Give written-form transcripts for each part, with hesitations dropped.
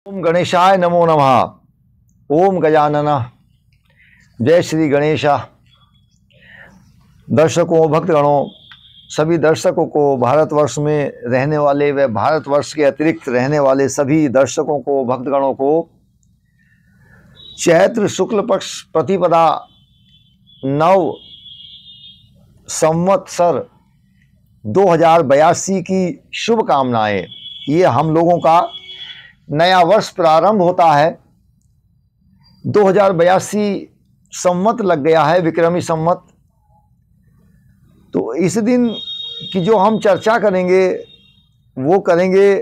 ओम गणेशाय नमो नमः। ओम गजानन। जय श्री गणेशा। दर्शकों, भक्तगणों, सभी दर्शकों को, भारतवर्ष में रहने वाले व भारतवर्ष के अतिरिक्त रहने वाले सभी दर्शकों को, भक्तगणों को चैत्र शुक्ल पक्ष प्रतिपदा 9 संवत्सर 2082 की शुभकामनाएं। ये हम लोगों का नया वर्ष प्रारंभ होता है। 2082 संवत लग गया है, विक्रमी संवत। तो इस दिन की जो हम चर्चा करेंगे वो करेंगे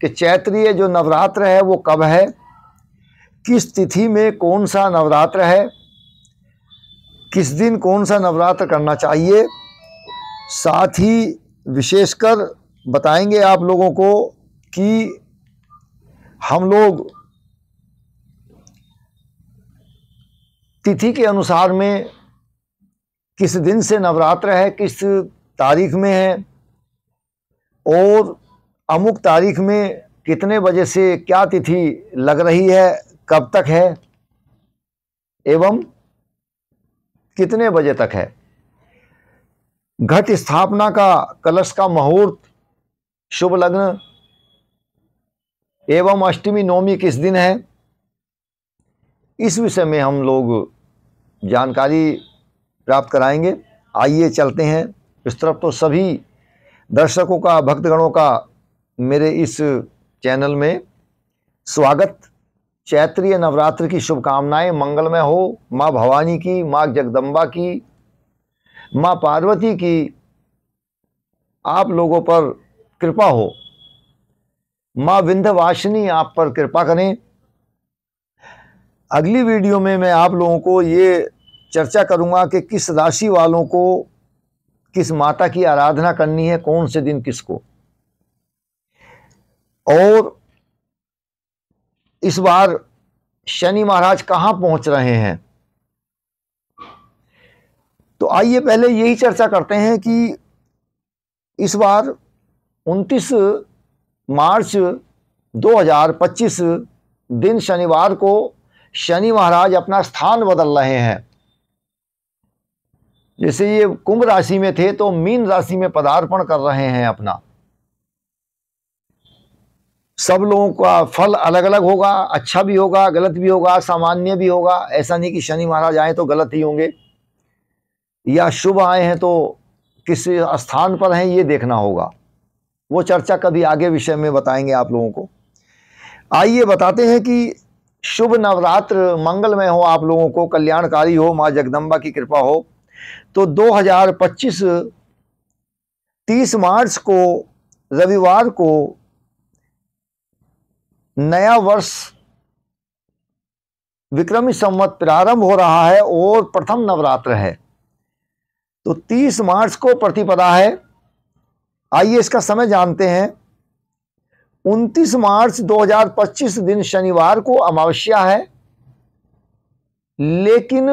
कि चैत्रीय जो नवरात्र है वो कब है, किस तिथि में कौन सा नवरात्र है, किस दिन कौन सा नवरात्र करना चाहिए। साथ ही विशेषकर बताएंगे आप लोगों को कि हम लोग तिथि के अनुसार में किस दिन से नवरात्र है, किस तारीख में है और अमुक तारीख में कितने बजे से क्या तिथि लग रही है, कब तक है एवं कितने बजे तक है। घट स्थापना का, कलश का मुहूर्त, शुभ लग्न एवं अष्टमी नवमी किस दिन है, इस विषय में हम लोग जानकारी प्राप्त कराएंगे। आइए चलते हैं इस तरफ। तो सभी दर्शकों का, भक्तगणों का मेरे इस चैनल में स्वागत। चैत्रीय नवरात्र की शुभकामनाएं मंगलमय हो। माँ भवानी की, माँ जगदम्बा की, माँ पार्वती की आप लोगों पर कृपा हो। माँ विंध्यवासिनी आप पर कृपा करें। अगली वीडियो में मैं आप लोगों को ये चर्चा करूंगा कि किस राशि वालों को किस माता की आराधना करनी है, कौन से दिन किसको। और इस बार शनि महाराज कहाँ पहुंच रहे हैं, तो आइए पहले यही चर्चा करते हैं कि इस बार 29 मार्च 2025 दिन शनिवार को शनि महाराज अपना स्थान बदल रहे हैं। जैसे ये कुंभ राशि में थे तो मीन राशि में पदार्पण कर रहे हैं अपना। सब लोगों का फल अलग अलग होगा, अच्छा भी होगा, गलत भी होगा, सामान्य भी होगा। ऐसा नहीं कि शनि महाराज आए तो गलत ही होंगे या शुभ आए हैं तो किस स्थान पर हैं ये देखना होगा। वो चर्चा कभी आगे विषय में बताएंगे आप लोगों को। आइए बताते हैं कि शुभ नवरात्र मंगलमय हो, आप लोगों को कल्याणकारी हो, माँ जगदम्बा की कृपा हो। तो 2025 30 मार्च को रविवार को नया वर्ष विक्रमी संवत प्रारंभ हो रहा है और प्रथम नवरात्र है। तो 30 मार्च को प्रतिपदा है। आइए इसका समय जानते हैं। 29 मार्च 2025 दिन शनिवार को अमावस्या है, लेकिन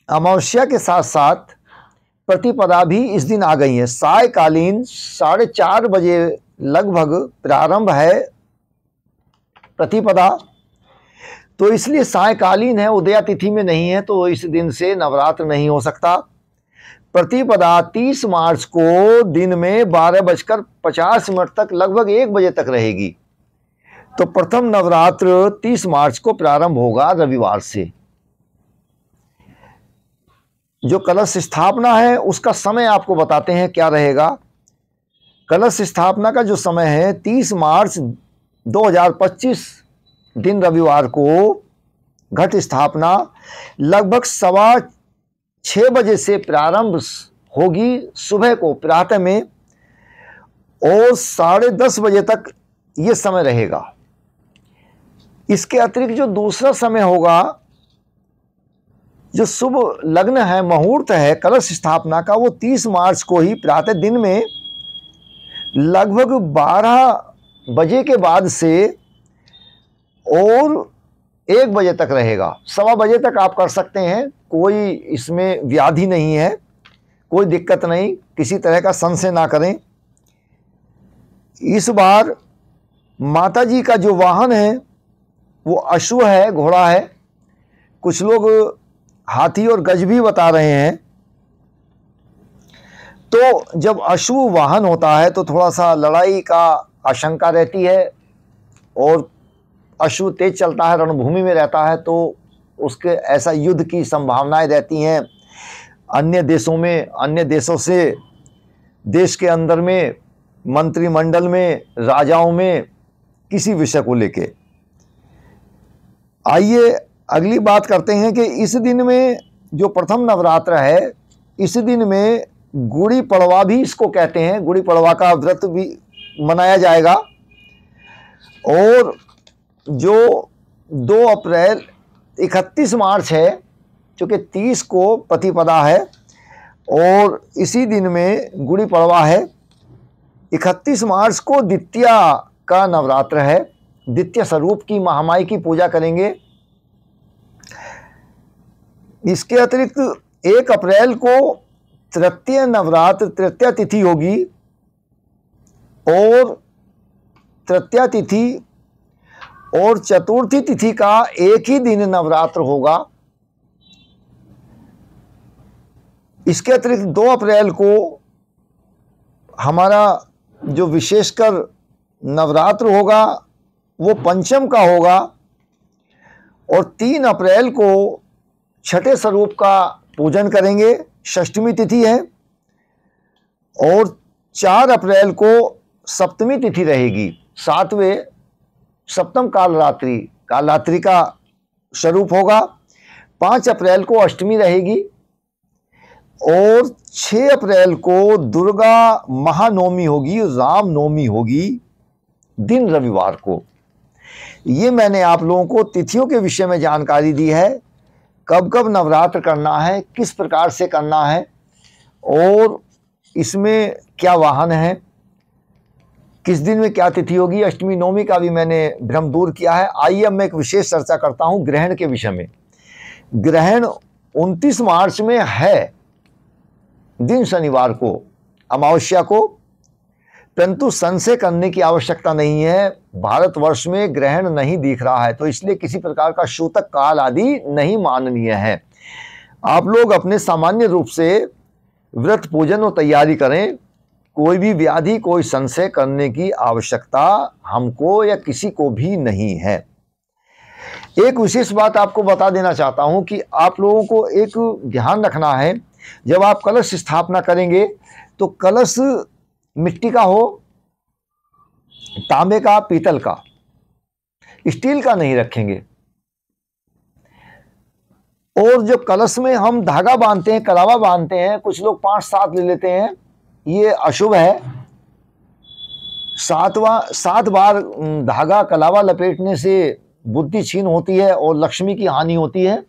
अमावस्या के साथ साथ प्रतिपदा भी इस दिन आ गई है। सायकालीन 4:30 बजे लगभग प्रारंभ है प्रतिपदा। तो इसलिए सायकालीन है, उदया तिथि में नहीं है, तो इस दिन से नवरात्र नहीं हो सकता। प्रतिपदा 30 मार्च को दिन में 12:50 तक, लगभग 1 बजे तक रहेगी। तो प्रथम नवरात्र 30 मार्च को प्रारंभ होगा रविवार से। जो कलश स्थापना है उसका समय आपको बताते हैं क्या रहेगा। कलश स्थापना का जो समय है 30 मार्च 2025 दिन रविवार को घट स्थापना लगभग 6:15 बजे से प्रारंभ होगी सुबह को, प्रातः में, और 10:30 बजे तक ये समय रहेगा। इसके अतिरिक्त जो दूसरा समय होगा, जो शुभ लग्न है, मुहूर्त है कलश स्थापना का, वो 30 मार्च को ही प्रातः दिन में लगभग 12 बजे के बाद से और 1 बजे तक रहेगा। 1:15 बजे तक आप कर सकते हैं, कोई इसमें व्याधि नहीं है, कोई दिक्कत नहीं, किसी तरह का संशय ना करें। इस बार माता जी का जो वाहन है वो अश्व है, घोड़ा है। कुछ लोग हाथी और गज भी बता रहे हैं। तो जब अश्व वाहन होता है तो थोड़ा सा लड़ाई का आशंका रहती है, और अश्व तेज चलता है, रणभूमि में रहता है, तो उसके ऐसा युद्ध की संभावनाएं रहती हैं। अन्य देशों में, अन्य देशों से, देश के अंदर में, मंत्रिमंडल में, राजाओं में, किसी विषय को लेके। आइए अगली बात करते हैं कि इस दिन में जो प्रथम नवरात्र है, इस दिन में गुड़ी पड़वा भी इसको कहते हैं। गुड़ी पड़वा का व्रत भी मनाया जाएगा। और जो 2 अप्रैल 31 मार्च है, क्योंकि 30 को प्रतिपदा है और इसी दिन में गुड़ी पड़वा है। 31 मार्च को द्वितीया का नवरात्र है। द्वितीय स्वरूप की महामाई की पूजा करेंगे। इसके अतिरिक्त 1 अप्रैल को तृतीय नवरात्र, तृतीया तिथि होगी, और तृतीया तिथि और चतुर्थी तिथि का एक ही दिन नवरात्र होगा। इसके अतिरिक्त 2 अप्रैल को हमारा जो विशेषकर नवरात्र होगा वो पंचम का होगा, और 3 अप्रैल को छठे स्वरूप का पूजन करेंगे, षष्ठमी तिथि है। और 4 अप्रैल को सप्तमी तिथि रहेगी, 7वें सप्तम कालरात्रि, कालरात्रि का स्वरूप होगा। 5 अप्रैल को अष्टमी रहेगी, और 6 अप्रैल को दुर्गा महानवमी होगी, रामनवमी होगी, दिन रविवार को। ये मैंने आप लोगों को तिथियों के विषय में जानकारी दी है। कब कब नवरात्र करना है, किस प्रकार से करना है, और इसमें क्या वाहन है, किस दिन में क्या तिथि होगी, अष्टमी नवमी का भी मैंने भ्रम दूर किया है। आइए अब मैं एक विशेष चर्चा करता हूं ग्रहण के विषय में। ग्रहण 29 मार्च में है, दिन शनिवार को, अमावस्या को, परंतु संशय करने की आवश्यकता नहीं है। भारतवर्ष में ग्रहण नहीं दिख रहा है, तो इसलिए किसी प्रकार का सूतक काल आदि नहीं माननीय है। आप लोग अपने सामान्य रूप से व्रत पूजन और तैयारी करें। कोई भी व्याधि, कोई संशय करने की आवश्यकता हमको या किसी को भी नहीं है। एक विशेष बात आपको बता देना चाहता हूं कि आप लोगों को एक ध्यान रखना है। जब आप कलश स्थापना करेंगे तो कलश मिट्टी का हो, तांबे का, पीतल का, स्टील का नहीं रखेंगे। और जो कलश में हम धागा बांधते हैं, कलावा बांधते हैं, कुछ लोग 5-7 ले लेते हैं, ये अशुभ है। 7 बार धागा कलावा लपेटने से बुद्धि छीन होती है और लक्ष्मी की हानि होती है।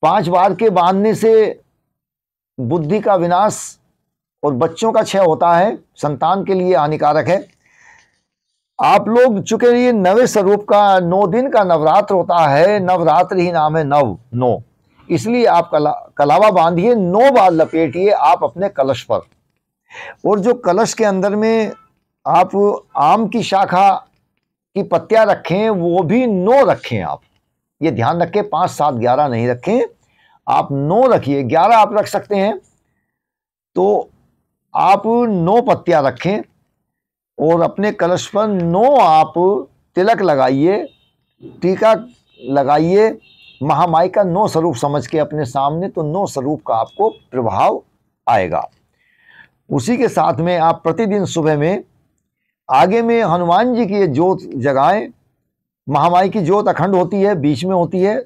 5 बार के बांधने से बुद्धि का विनाश और बच्चों का क्षय होता है, संतान के लिए हानिकारक है। आप लोग, चूंकि ये 9वें स्वरूप का 9 दिन का नवरात्र होता है, नवरात्र ही नाम है, 9, इसलिए आप कलावा बांधिए, 9 बार लपेटिए आप अपने कलश पर। और जो कलश के अंदर में आप आम की शाखा की पत्तियां रखें, वो भी 9 रखें। आप ये ध्यान रखें, 5, 7, 11 नहीं रखें, आप 9 रखिए। 11 आप रख सकते हैं तो आप 9 पत्तियां रखें, और अपने कलश पर 9 आप तिलक लगाइए, टीका लगाइए, महामाई का 9 स्वरूप समझ के अपने सामने, तो 9 स्वरूप का आपको प्रभाव आएगा। उसी के साथ में आप प्रतिदिन सुबह में आगे में हनुमान जी की जोत जगाएं। महामाई की जोत अखंड होती है, बीच में होती है,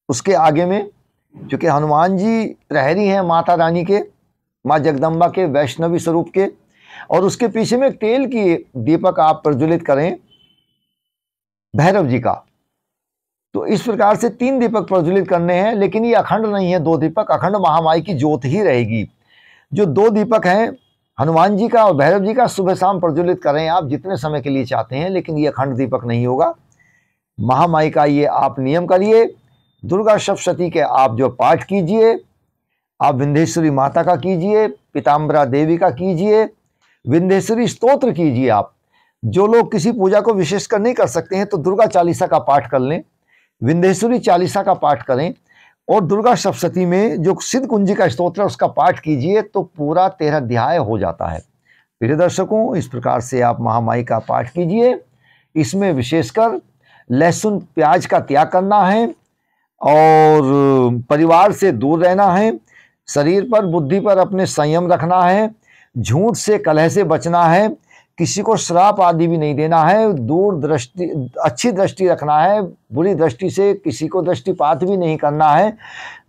उसके आगे में, क्योंकि हनुमान जी प्रहरी हैं माता रानी के, माँ जगदम्बा के, वैष्णवी स्वरूप के। और उसके पीछे में तेल की दीपक आप प्रज्वलित करें भैरव जी का। तो इस प्रकार से 3 दीपक प्रज्वलित करने हैं, लेकिन ये अखंड नहीं है, 2 दीपक, अखंड महामाई की ज्योत ही रहेगी। जो 2 दीपक हैं हनुमान जी का और भैरव जी का, सुबह शाम प्रज्वलित करें आप जितने समय के लिए चाहते हैं, लेकिन ये अखंड दीपक नहीं होगा। महामाई का ये आप नियम करिए। दुर्गा सप्तशती के आप जो पाठ कीजिए, आप विंध्येश्वरी माता का कीजिए, पीताम्बरा देवी का कीजिए, विंध्येश्वरी स्तोत्र कीजिए आप। जो लोग किसी पूजा को विशेषकर नहीं कर सकते हैं तो दुर्गा चालीसा का पाठ कर लें, विंध्येश्वरी चालीसा का पाठ करें और दुर्गा सप्तशती में जो सिद्ध कुंजी का स्तोत्र है उसका पाठ कीजिए तो पूरा 13 अध्याय हो जाता है। प्रिय दर्शकों, इस प्रकार से आप महामाई का पाठ कीजिए। इसमें विशेषकर लहसुन प्याज का त्याग करना है और परिवार से दूर रहना है, शरीर पर बुद्धि पर अपने संयम रखना है, झूठ से कलह से बचना है, किसी को श्राप आदि भी नहीं देना है, दूर दृष्टि अच्छी दृष्टि रखना है, बुरी दृष्टि से किसी को दृष्टिपात भी नहीं करना है,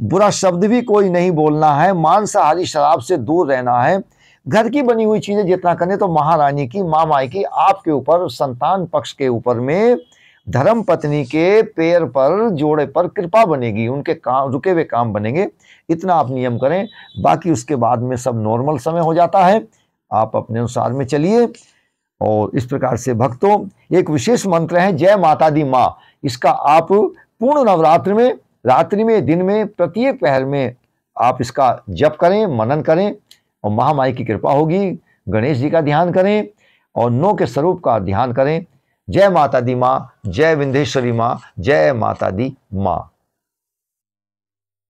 बुरा शब्द भी कोई नहीं बोलना है, मांसाहारी शराब से दूर रहना है, घर की बनी हुई चीजें जितना करें तो महारानी की माँ माई की आपके ऊपर संतान पक्ष के ऊपर में धर्म पत्नी के पैर पर जोड़े पर कृपा बनेगी, उनके काम रुके हुए काम बनेंगे। इतना आप नियम करें, बाकी उसके बाद में सब नॉर्मल समय हो जाता है। आप अपने अनुसार में चलिए। और इस प्रकार से भक्तों, एक विशेष मंत्र है जय माता दी माँ। इसका आप पूर्ण नवरात्र में, रात्रि में, दिन में, प्रत्येक पहर में आप इसका जप करें, मनन करें और महामाई की कृपा होगी। गणेश जी का ध्यान करें और 9 के स्वरूप का ध्यान करें। जय माता दी माँ, जय विंध्येश्वरी माँ, जय माता दी माँ।